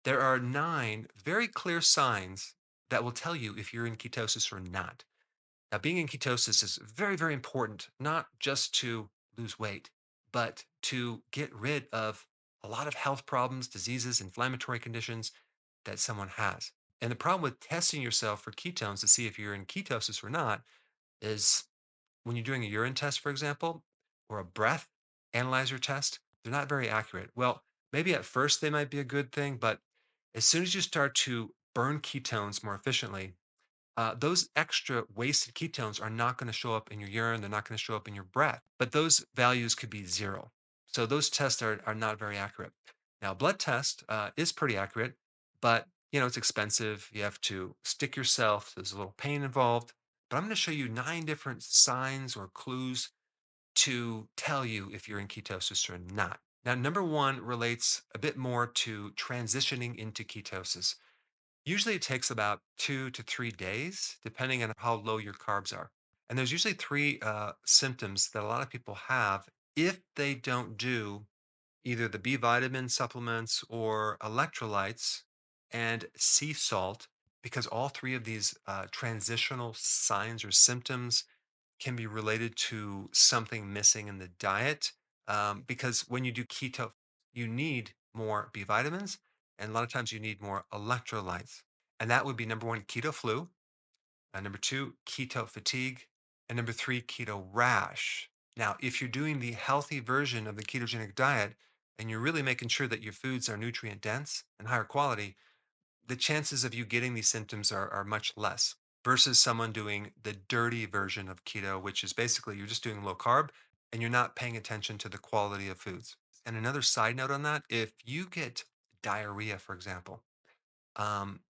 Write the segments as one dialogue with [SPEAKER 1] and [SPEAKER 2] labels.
[SPEAKER 1] There are 9 very clear signs that will tell you if you're in ketosis or not. Now, being in ketosis is very, very important, not just to lose weight, but to get rid of a lot of health problems, diseases, inflammatory conditions that someone has. And the problem with testing yourself for ketones to see if you're in ketosis or not is when you're doing a urine test, for example, or a breath analyzer test, they're not very accurate. Well, maybe at first they might be a good thing, but as soon as you start to burn ketones more efficiently, those extra wasted ketones are not going to show up in your urine. They're not going to show up in your breath, but those values could be zero. So those tests are not very accurate. Now, blood test is pretty accurate, but it's expensive. You have to stick yourself. There's a little pain involved. But I'm going to show you 9 different signs or clues to tell you if you're in ketosis or not. Now, number one relates a bit more to transitioning into ketosis. Usually it takes about 2 to 3 days, depending on how low your carbs are. And there's usually three symptoms that a lot of people have if they don't do either the B vitamin supplements or electrolytes and sea salt, because all three of these transitional signs or symptoms can be related to something missing in the diet. Because when you do keto, you need more B vitamins, and a lot of times you need more electrolytes. And that would be number one, keto flu, number two, keto fatigue, and number three, keto rash. Now, if you're doing the healthy version of the ketogenic diet and you're really making sure that your foods are nutrient dense and higher quality, the chances of you getting these symptoms are much less versus someone doing the dirty version of keto, which is basically you're just doing low carb and you're not paying attention to the quality of foods. And another side note on that, if you get diarrhea, for example,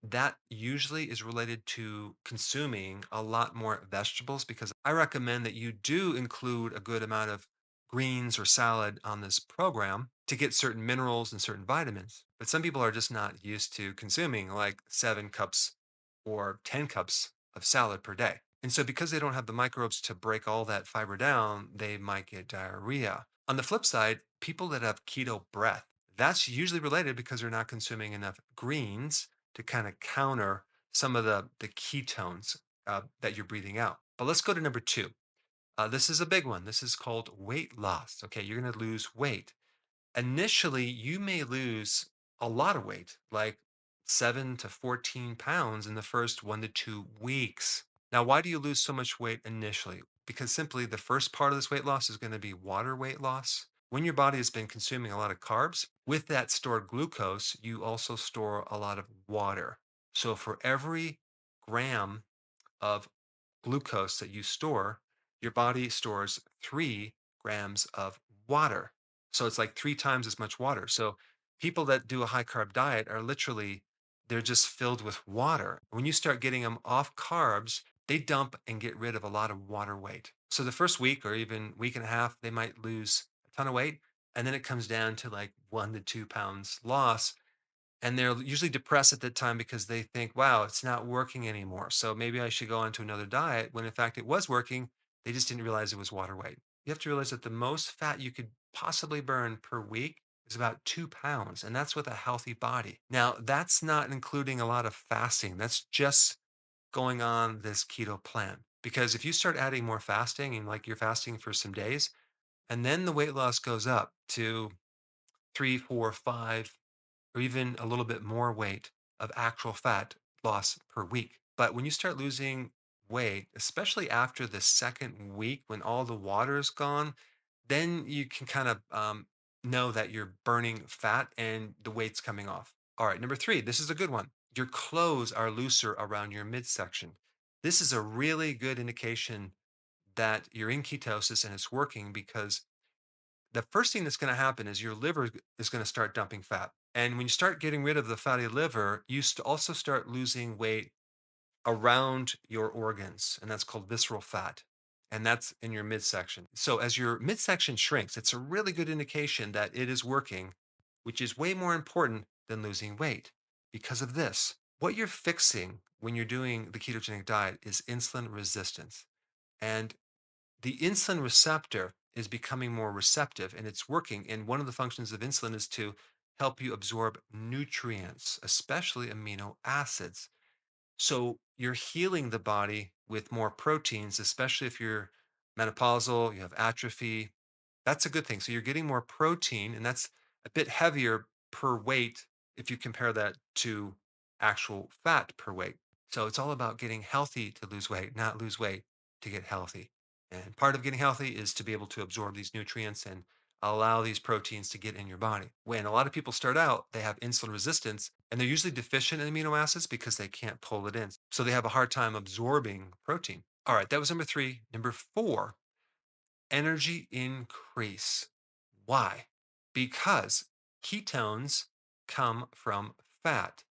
[SPEAKER 1] that usually is related to consuming a lot more vegetables because I recommend that you do include a good amount of greens or salad on this program to get certain minerals and certain vitamins. But some people are just not used to consuming like 7 cups or 10 cups of salad per day. And so, because they don't have the microbes to break all that fiber down, they might get diarrhea. On the flip side, people that have keto breath, that's usually related because they're not consuming enough greens to kind of counter some of the ketones that you're breathing out. But let's go to number two. This is a big one. This is called weight loss. Okay, you're going to lose weight. Initially, you may lose a lot of weight, like 7 to 14 pounds in the first 1 to 2 weeks. Now, why do you lose so much weight initially? Because simply the first part of this weight loss is going to be water weight loss. When your body has been consuming a lot of carbs, with that stored glucose, you also store a lot of water. So for every gram of glucose that you store, your body stores 3 grams of water. So it's like 3 times as much water. So people that do a high carb diet are literally, they're just filled with water. When you start getting them off carbs, they dump and get rid of a lot of water weight. So the first week or even week and a half, they might lose a ton of weight. And then it comes down to like 1 to 2 pounds loss, and they're usually depressed at that time because they think, wow, it's not working anymore. So maybe I should go on to another diet when in fact it was working. They just didn't realize it was water weight. You have to realize that the most fat you could possibly burn per week is about 2 pounds, and that's with a healthy body. Now, that's not including a lot of fasting. That's just going on this keto plan. Because if you start adding more fasting and like you're fasting for some days, and then the weight loss goes up to 3, 4, 5, or even a little bit more weight of actual fat loss per week. But when you start losing weight, especially after the second week when all the water is gone, then you can kind of know that you're burning fat and the weight's coming off. All right, number three, this is a good one. Your clothes are looser around your midsection. This is a really good indication that you're in ketosis and it's working because the first thing that's going to happen is your liver is going to start dumping fat. And when you start getting rid of the fatty liver, you also start losing weight around your organs, and that's called visceral fat. And that's in your midsection. So as your midsection shrinks, it's a really good indication that it is working, which is way more important than losing weight. Because of this, what you're fixing when you're doing the ketogenic diet is insulin resistance. And the insulin receptor is becoming more receptive and it's working. And one of the functions of insulin is to help you absorb nutrients, especially amino acids. So you're healing the body with more proteins, especially if you're menopausal, you have atrophy. That's a good thing. So you're getting more protein, and that's a bit heavier per weight if you compare that to actual fat per weight. So it's all about getting healthy to lose weight, not lose weight to get healthy. And part of getting healthy is to be able to absorb these nutrients and allow these proteins to get in your body. When a lot of people start out, they have insulin resistance and they're usually deficient in amino acids because they can't pull it in. So they have a hard time absorbing protein. All right, that was number three. Number four, energy increase. Why? Because ketones come from fat,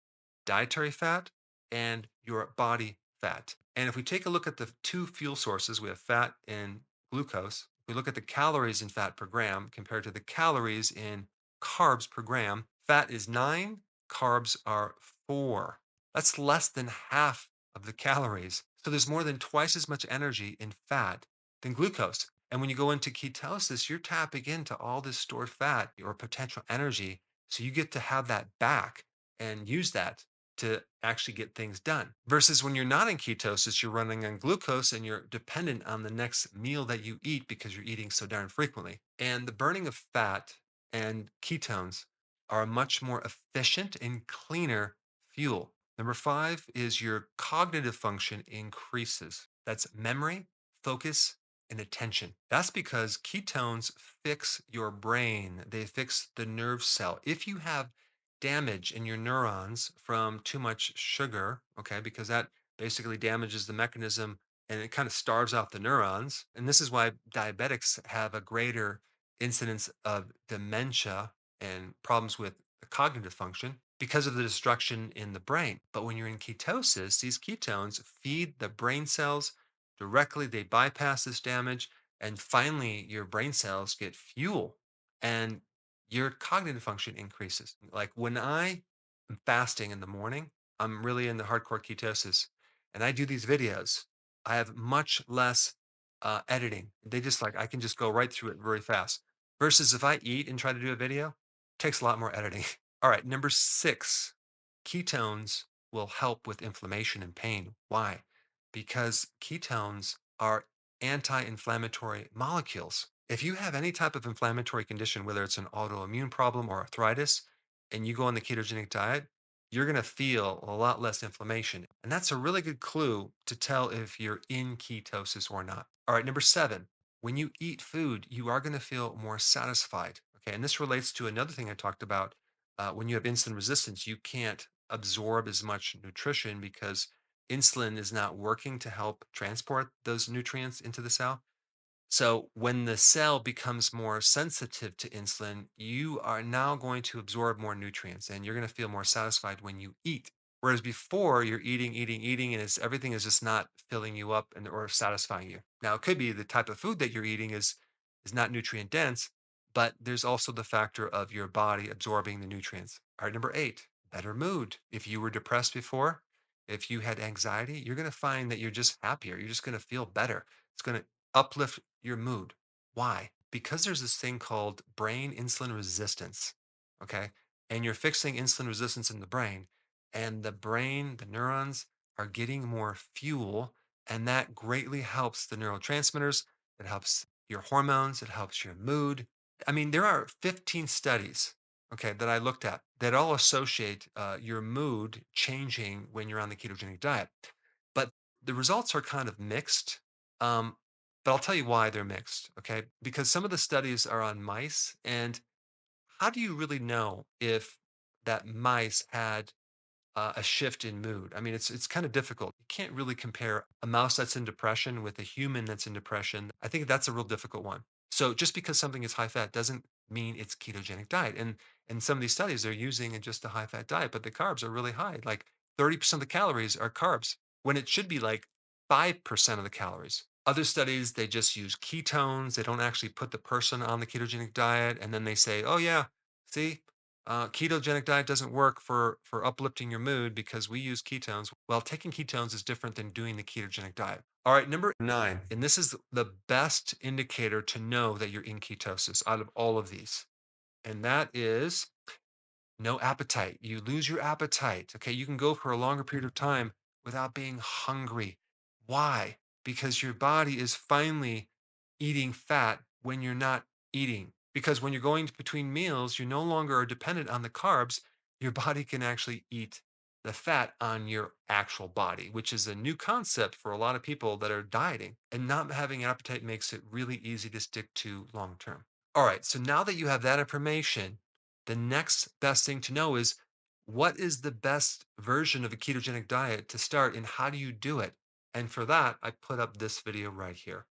[SPEAKER 1] dietary fat, and your body fat. And if we take a look at the two fuel sources, we have fat and glucose. We look at the calories in fat per gram compared to the calories in carbs per gram. Fat is 9, carbs are 4. That's less than half of the calories. So there's more than twice as much energy in fat than glucose. And when you go into ketosis, you're tapping into all this stored fat or potential energy. So you get to have that back and use that to actually get things done. Versus when you're not in ketosis, you're running on glucose and you're dependent on the next meal that you eat because you're eating so darn frequently. And the burning of fat and ketones are a much more efficient and cleaner fuel. Number five is your cognitive function increases. That's memory, focus, and attention. That's because ketones fix your brain, they fix the nerve cell. If you have damage in your neurons from too much sugar, okay, because that basically damages the mechanism and it kind of starves out the neurons. And this is why diabetics have a greater incidence of dementia and problems with the cognitive function because of the destruction in the brain. But when you're in ketosis, these ketones feed the brain cells directly, they bypass this damage, and finally, your brain cells get fuel and your cognitive function increases. Like when I am fasting in the morning, I'm really in the hardcore ketosis and I do these videos. I have much less editing. They just like, I can just go right through it very fast. Versus if I eat and try to do a video, it takes a lot more editing. All right, number six, ketones will help with inflammation and pain. Why? Because ketones are anti inflammatory molecules. If you have any type of inflammatory condition, whether it's an autoimmune problem or arthritis, and you go on the ketogenic diet, you're going to feel a lot less inflammation. And that's a really good clue to tell if you're in ketosis or not. All right, number seven, when you eat food, you are going to feel more satisfied. Okay, and this relates to another thing I talked about. When you have insulin resistance, you can't absorb as much nutrition because insulin is not working to help transport those nutrients into the cell. So when the cell becomes more sensitive to insulin, you are now going to absorb more nutrients and you're going to feel more satisfied when you eat. Whereas before you're eating, and everything is just not filling you up and or satisfying you. Now it could be the type of food that you're eating is not nutrient dense, but there's also the factor of your body absorbing the nutrients. All right, number eight, better mood. If you were depressed before, if you had anxiety, you're going to find that you're just happier. You're just going to feel better. It's going to uplift your mood. Why? Because there's this thing called brain insulin resistance. Okay. And you're fixing insulin resistance in the brain, and the brain, the neurons are getting more fuel, and that greatly helps the neurotransmitters. It helps your hormones, it helps your mood. I mean, there are 15 studies, okay, that I looked at that all associate your mood changing when you're on the ketogenic diet. But the results are kind of mixed. Um, but I'll tell you why they're mixed, okay? Because some of the studies are on mice, and how do you really know if that mice had a shift in mood? I mean, it's kind of difficult. You can't really compare a mouse that's in depression with a human that's in depression. I think that's a real difficult one. So just because something is high fat doesn't mean it's ketogenic diet. And some of these studies they're using just a high fat diet, but the carbs are really high. Like 30% of the calories are carbs when it should be like 5% of the calories. Other studies, they just use ketones. They don't actually put the person on the ketogenic diet. And then they say, oh, yeah, see, ketogenic diet doesn't work for uplifting your mood because we use ketones. Well, taking ketones is different than doing the ketogenic diet. All right, number nine, and this is the best indicator to know that you're in ketosis out of all of these, and that is No appetite. You lose your appetite. Okay. You can go for a longer period of time without being hungry. Why? Because your body is finally eating fat when you're not eating. Because when you're going between meals, you no longer are dependent on the carbs. Your body can actually eat the fat on your actual body, which is a new concept for a lot of people that are dieting. And not having an appetite makes it really easy to stick to long term. All right. So now that you have that information, the next best thing to know is what is the best version of a ketogenic diet to start and how do you do it? And for that, I put up this video right here.